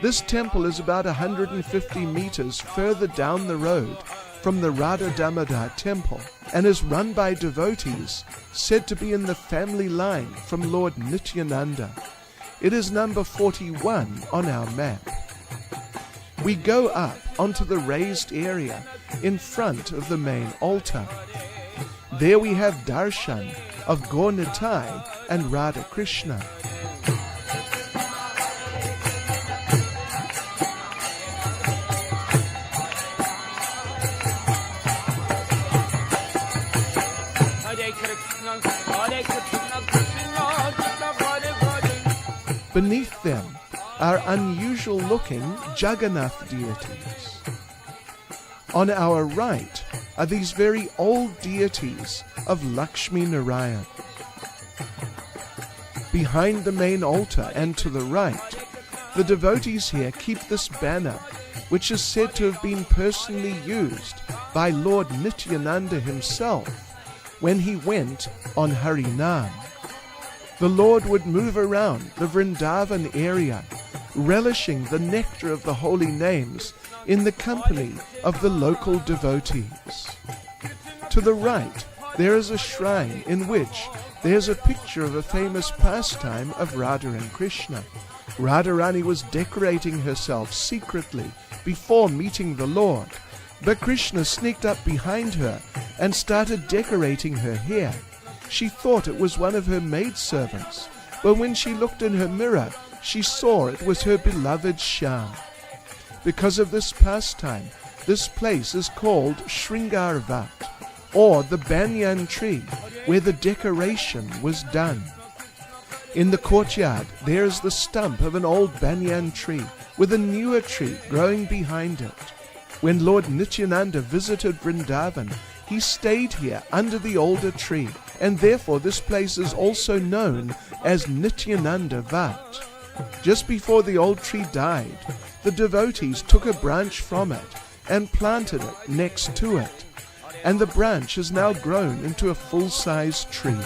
This temple is about 150 meters further down the road from the Radha Damodar temple and is run by devotees said to be in the family line from Lord Nityananda. It is number 41 on our map. We go up onto the raised area in front of the main altar. There we have darshan of Gaur-Nitai and Radha Krishna. Beneath them are unusual-looking Jagannath deities. On our right are these very old deities of Lakshmi Narayan. Behind the main altar and to the right, the devotees here keep this banner, which is said to have been personally used by Lord Nityananda himself when he went on Harinam. The Lord would move around the Vrindavan area, relishing the nectar of the holy names in the company of the local devotees. To the right, there is a shrine in which there's a picture of a famous pastime of Radha and Krishna. Radharani was decorating herself secretly before meeting the Lord, but Krishna sneaked up behind her and started decorating her hair. She thought it was one of her maidservants, but when she looked in her mirror, she saw it was her beloved Shyam. Because of this pastime, this place is called Shringar Vata, or the Banyan tree, where the decoration was done. In the courtyard, there is the stump of an old banyan tree, with a newer tree growing behind it. When Lord Nityananda visited Vrindavan, he stayed here under the older tree, and therefore this place is also known as Nityananda Vata. Just before the old tree died, the devotees took a branch from it and planted it next to it, and the branch has now grown into a full-size tree.